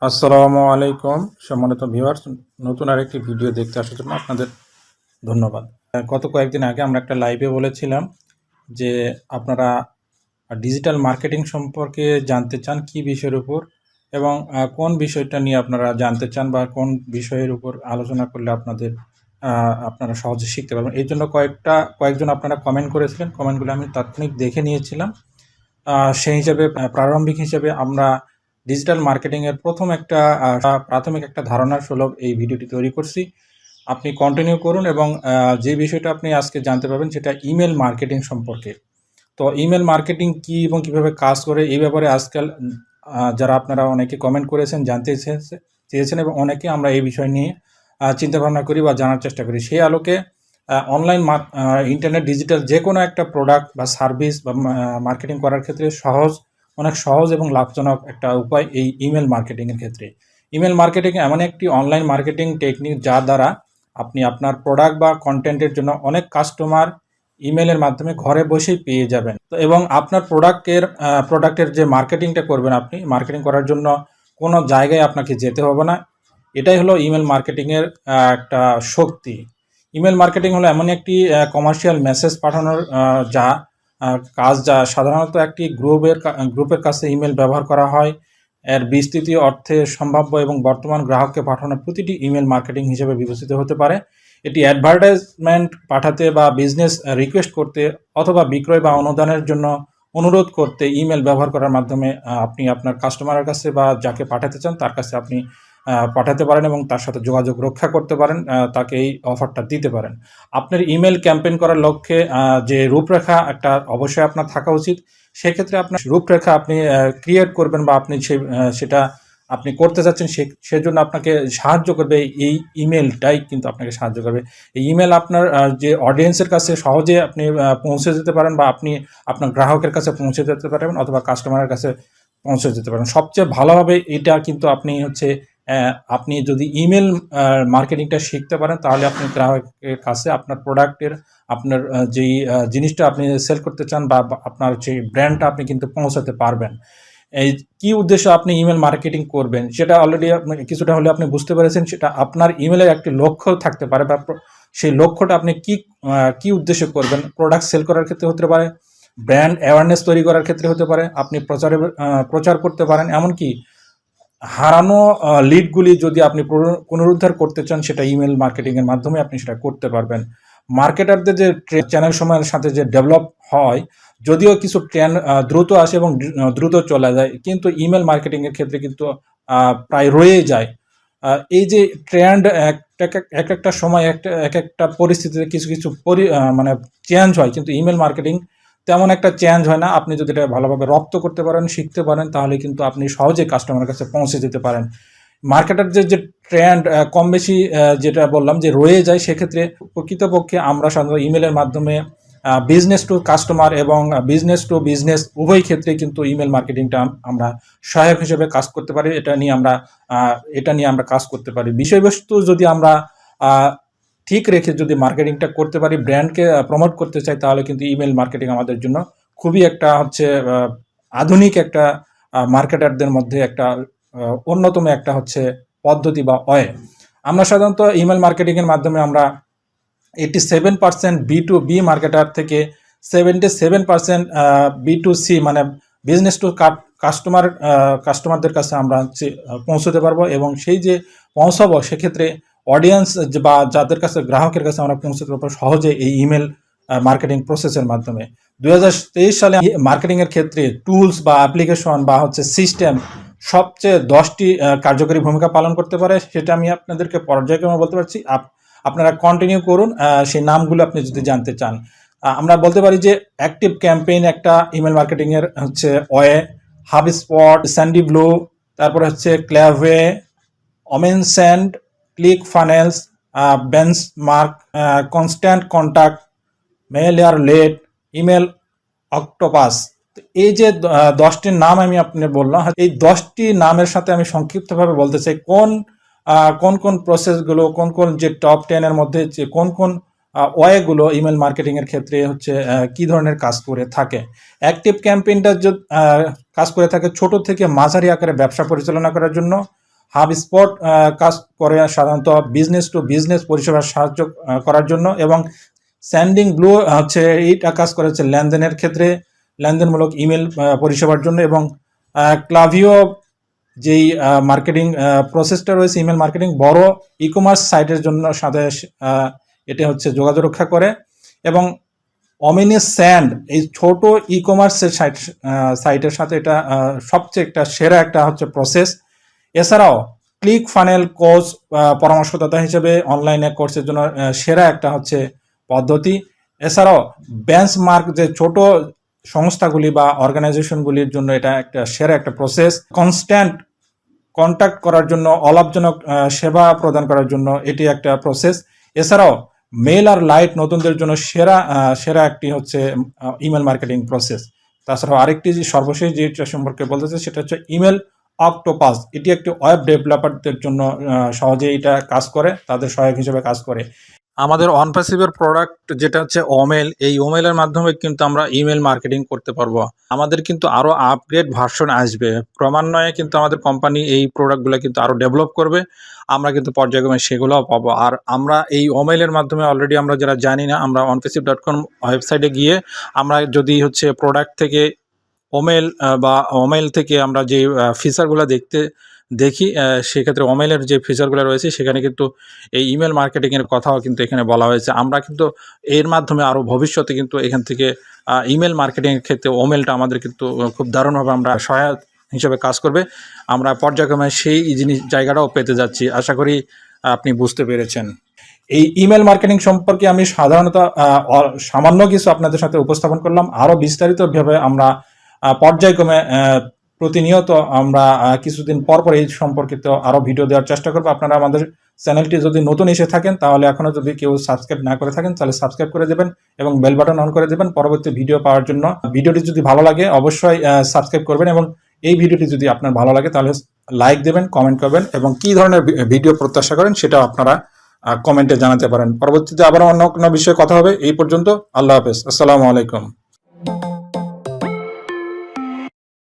আসসালামু আলাইকুম সম্মানিত ভিউয়ার্স, নতুন আরেকটি ভিডিও দেখতে আসার জন্য আপনাদের ধন্যবাদ। গত কয়েকদিন আগে আমরা একটা লাইভে বলেছিলাম যে আপনারা ডিজিটাল মার্কেটিং সম্পর্কে জানতে চান কি বিষয়ের উপর এবং কোন বিষয়টা নিয়ে আপনারা জানতে চান বা কোন বিষয়ের উপর আলোচনা করলে আপনারা সহজে শিখতে পারবেন। এই জন্য কয়েকজন আপনারা কমেন্ট করেছিলেন। কমেন্টগুলো আমি তাৎক্ষণিক দেখে নিয়েছিলাম। সেই হিসাবে প্রারম্ভিক হিসেবে আমরা ডিজিটাল মার্কেটিংয়ের প্রাথমিক একটা ধারণার সুলভ এই ভিডিওটি তৈরি করছি। আপনি কন্টিনিউ করুন এবং যে বিষয়টা আপনি আজকে জানতে পারবেন সেটা ইমেল মার্কেটিং সম্পর্কে। তো ইমেল মার্কেটিং কী এবং কীভাবে কাজ করে এই ব্যাপারে আজকাল যারা আপনারা অনেকে কমেন্ট করেছেন, জানতে চেয়েছেন এবং অনেকে আমরা এই বিষয় নিয়ে চিন্তাভাবনা করি বা জানার চেষ্টা করি। সেই আলোকে অনলাইন ইন্টারনেট ডিজিটাল যে কোনো একটা প্রোডাক্ট বা সার্ভিস বা মার্কেটিং করার ক্ষেত্রে অনেক সহজ এবং লাভজনক একটা উপায় এই ইমেল মার্কেটিংয়ের ক্ষেত্রে। ইমেল মার্কেটিং এমন একটি অনলাইন মার্কেটিং টেকনিক যার দ্বারা আপনি আপনার প্রোডাক্ট বা কন্টেন্টের জন্য অনেক কাস্টমার ইমেলের মাধ্যমে ঘরে বসেই পেয়ে যাবেন। তো এবং আপনার প্রোডাক্টের যে মার্কেটিংটা করবেন, আপনি মার্কেটিং করার জন্য কোনো জায়গায় আপনাকে যেতে হবে না। এটাই হলো ইমেল মার্কেটিংয়ের একটা শক্তি। ইমেল মার্কেটিং হলো এমন একটি কমার্শিয়াল মেসেজ পাঠানোর যা সাধারণত একটি গ্রুপের কাছে ইমেল ব্যবহার করা হয়। এর বিস্তৃতি অর্থে সম্ভাব্য এবং বর্তমান গ্রাহককে পাঠানো প্রতিটি ইমেল মার্কেটিং হিসেবে বিবেচিত হতে পারে। এটি অ্যাডভার্টাইজমেন্ট পাঠাতে বা বিজনেস রিকোয়েস্ট করতে অথবা বিক্রয় বা অনুদানের জন্য অনুরোধ করতে ইমেল ব্যবহার করার মাধ্যমে আপনি আপনার কাস্টমারের কাছে বা যাকে পাঠাতে চান তার কাছে আপনি পাঠাতে পারেন এবং তার সাথে যোগাযোগ রক্ষা করতে পারেন, তাকে এই অফারটা দিতে পারেন। আপনার ইমেল ক্যাম্পেইন করার লক্ষ্যে যে রূপরেখা একটা অবশ্যই আপনার থাকা উচিত। সেক্ষেত্রে আপনার রূপরেখা আপনি ক্রিয়েট করবেন বা আপনি সেটা আপনি করতে চাচ্ছেন, সেজন্য আপনাকে সাহায্য করবে এই ইমেলটাই কিন্তু আপনাকে সাহায্য করবে। এই ইমেল আপনার যে অডিয়েন্সের কাছে সহজে আপনি পৌঁছে যেতে পারেন বা আপনি আপনার গ্রাহকের কাছে পৌঁছে যেতে পারবেন অথবা কাস্টমারের কাছে পৌঁছে যেতে পারেন। সবচেয়ে ভালোভাবে এটা কিন্তু আপনি যদি ইমেল মার্কেটিংটা শিখতে পারেন তাহলে আপনি গ্রাহকের কাছে আপনার প্রোডাক্টের আপনার যেই জিনিসটা আপনি সেল করতে চান বা আপনার যে ব্র্যান্ডটা আপনি কিন্তু পৌঁছাতে পারবেন। এই কি উদ্দেশ্যে আপনি ইমেল মার্কেটিং করবেন সেটা অলরেডি আপনি কিছুটা হলে আপনি বুঝতে পেরেছেন। সেটা আপনার ইমেলের একটি লক্ষ্য থাকতে পারে বা সেই লক্ষ্যটা আপনি কি উদ্দেশ্যে করবেন। প্রোডাক্ট সেল করার ক্ষেত্রে হতে পারে, ব্র্যান্ড অ্যাওয়ারনেস তৈরি করার ক্ষেত্রে হতে পারে, আপনি প্রচার করতে পারেন, এমনকি হারানো লিডগুলি যদি আপনি পুনরুদ্ধার করতে চান সেটা ইমেল মার্কেটিংয়ের মাধ্যমে আপনি সেটা করতে পারবেন। মার্কেটারদের যে চ্যানেল সময়ের সাথে যে ডেভেলপ হয়, যদিও কিছু ট্রেন্ড দ্রুত আসে এবং দ্রুত চলে যায়, কিন্তু ইমেল মার্কেটিংয়ের ক্ষেত্রে কিন্তু প্রায় রয়ে যায়। এই যে ট্রেন্ড এক একটা সময় এক একটা পরিস্থিতিতে কিছু মানে চেঞ্জ হয়, কিন্তু ইমেল মার্কেটিং তেমন একটা চেঞ্জ হয় না। আপনি যদি এটা ভালোভাবে রপ্ত করতে পারেন, শিখতে পারেন, তাহলে কিন্তু আপনি সহজেই কাস্টমারের কাছে পৌঁছে যেতে পারেন। মার্কেটারদের যে ট্রেন্ড কম বেশি যেটা বললাম যে রয়ে যায়, সেক্ষেত্রে প্রকৃতপক্ষে আমরা সাধারণত ইমেলের মাধ্যমে বিজনেস টু কাস্টমার এবং বিজনেস টু বিজনেস উভয় ক্ষেত্রে কিন্তু ইমেল মার্কেটিংটা আমরা সহায়ক হিসেবে কাজ করতে পারি। এটা নিয়ে আমরা কাজ করতে পারি। বিষয়বস্তু যদি আমরা ঠিক রেখে যদি মার্কেটিংটা করতে পারি, ব্র্যান্ডকে প্রমোট করতে চাই, তাহলে কিন্তু ইমেল মার্কেটিং আমাদের জন্য খুবই একটা আধুনিক একটা মার্কেটারদের মধ্যে একটা অন্যতম একটা পদ্ধতি বা ওয়ে। আমরা সাধারণত ইমেল মার্কেটিংয়ের মাধ্যমে আমরা 87% B2B মার্কেটার থেকে 77% B2C মানে বিজনেস টু কাস্টমারদের কাছে আমরা পৌঁছতে পারবো এবং সেই যে পৌঁছাবো সেক্ষেত্রে অডিয়েন্স বা যাদের কাছে গ্রাহকের কাছে আমরা পৌঁছতে পারবো সহজে এই ইমেল মার্কেটিং প্রসেসের মাধ্যমে। 2023 সালে মার্কেটিংয়ের ক্ষেত্রে টুলস বা অ্যাপ্লিকেশন বা সিস্টেম সবচেয়ে 10টি কার্যকরী ভূমিকা পালন করতে পারে। সেটা আমি আপনাদেরকে পর্যায়ক্রমে বলতে পারছি, আপনারা কন্টিনিউ করুন সেই নামগুলো আপনি যদি জানতে চান। আমরা বলতে পারি যে অ্যাক্টিভ ক্যাম্পেইন একটা ইমেল মার্কেটিংয়ের ওয়ে, হাবস্পট, স্যান্ডি ব্লু, তারপরে Klaviyo, Omnisend, ClickFunnels, Benchmark, Constant Contact, MailerLite, EmailOctopus. এই যে 10টির নাম আমি আপনাকে বললাম, এই 10টি নামের সাথে আমি সংক্ষিপ্তভাবে বলতে চাই কোন প্রসেসগুলো, কোন যে টপ 10-এর মধ্যে যে কোন ওয়েগুলো ইমেল মার্কেটিংয়ের ক্ষেত্রে কি ধরনের কাজ করে থাকে। অ্যাক্টিভ ক্যাম্পেইনটা কাজ করে থাকে ছোট থেকে মাঝারি আকারে ব্যবসা পরিচালনা করার জন্য। হাব স্পট কাজ করে সাধারণত বিজনেস টু বিজনেস পরিষেবা সাহায্য করার জন্য, এবং স্যান্ডিং ব্লু হচ্ছে এইটা কাজ করে হচ্ছে লেনদেনের ক্ষেত্রে, লেনদেনমূলক ইমেল পরিষেবার জন্য, এবং ক্লাভিও যেই মার্কেটিং প্রসেসটা রয়েছে ইমেল মার্কেটিং বড় ই কমার্স সাইটের জন্য সাথে এটা হচ্ছে যোগাযোগ রক্ষা করে, এবং অমিনি স্যান্ড এই ছোট ই কমার্সের সাইটের সাথে এটা সবচেয়ে একটা সেরা একটা হচ্ছে প্রসেস। এছাড়াও ক্লিক ফানেল কোর্স পরামর্শদাতা হিসেবে অনলাইনে কোর্সের জন্য সেরা একটা হচ্ছে পদ্ধতি। এছাড়াও বেঞ্চমার্ক যে ছোট সংস্থাগুলি বা অর্গানাইজেশনগুলির জন্য এটা একটা সেরা একটা প্রসেস। কনস্ট্যান্ট কন্ট্যাক্ট করার জন্য, অলাভজনক সেবা প্রদান করার জন্য এটি একটা প্রসেস। এছাড়াও মেল আর লাইট নতুনদের জন্য সেরা একটি হচ্ছে ইমেল মার্কেটিং প্রসেস। তাছাড়াও আরেকটি যে সর্বশেষ যেটা সম্পর্কে বলতে চাই সেটা হচ্ছে ইমেল অক্টোপাস। এটি একটি ওয়েব ডেভেলপারদের জন্য সহজেই এটা কাজ করে, তাদের সহায়ক হিসেবে কাজ করে। আমাদের অনপ্যাসিভের প্রোডাক্ট যেটা হচ্ছে ওমেল, এই ওমেলের মাধ্যমে কিন্তু আমরা ইমেল মার্কেটিং করতে পারবো। আমাদের কিন্তু আরও আপগ্রেড ভার্সন আসবে, ক্রমান্বয়ে কিন্তু আমাদের কোম্পানি এই প্রোডাক্টগুলো কিন্তু আরও ডেভেলপ করবে, আমরা কিন্তু পর্যায়ক্রমে সেগুলোও পাবো। আর আমরা এই ওমেলের মাধ্যমে অলরেডি আমরা যারা জানি না, আমরা onpassive.com ওয়েবসাইটে গিয়ে আমরা যদি হচ্ছে প্রোডাক্ট থেকে ওমেল থেকে আমরা যে ফিচারগুলো দেখি সেক্ষেত্রে ওমেলের যে ফিচারগুলো রয়েছে সেখানে কিন্তু এই ইমেল মার্কেটিংয়ের কথাও কিন্তু এখানে বলা হয়েছে। আমরা কিন্তু এর মাধ্যমে আরও ভবিষ্যতে কিন্তু এখান থেকে ইমেল মার্কেটিংয়ের ক্ষেত্রে ওমেলটা আমাদের কিন্তু খুব দারুণভাবে আমরা সহায়ক হিসেবে কাজ করবে। আমরা পর্যায়ক্রমে সেই জায়গাটাও পেতে যাচ্ছি, আশা করি আপনি বুঝতে পেরেছেন। এই ইমেল মার্কেটিং সম্পর্কে আমি সাধারণত সামান্য কিছু আপনাদের সাথে উপস্থাপন করলাম। আরও বিস্তারিতভাবে আমরা পর্যায়ক্রমে প্রতিনিয়ত আমরা কিছুদিন পর এই সম্পর্কিত আরও ভিডিও দেওয়ার চেষ্টা করবো। আপনারা আমাদের চ্যানেলটি যদি নতুন এসে থাকেন, তাহলে এখনও যদি কেউ সাবস্ক্রাইব না করে থাকেন তাহলে সাবস্ক্রাইব করে দেবেন এবং বেল বাটন অন করে দেবেন পরবর্তী ভিডিও পাওয়ার জন্য। ভিডিওটি যদি ভালো লাগে অবশ্যই সাবস্ক্রাইব করবেন, এবং এই ভিডিওটি যদি আপনার ভালো লাগে তাহলে লাইক দেবেন, কমেন্ট করবেন, এবং কী ধরনের ভিডিও প্রত্যাশা করেন সেটাও আপনারা কমেন্টে জানাতে পারেন। পরবর্তীতে আবার অন্য কোনো বিষয়ে কথা হবে। এই পর্যন্ত আল্লাহ হাফেজ, আসসালামু আলাইকুম।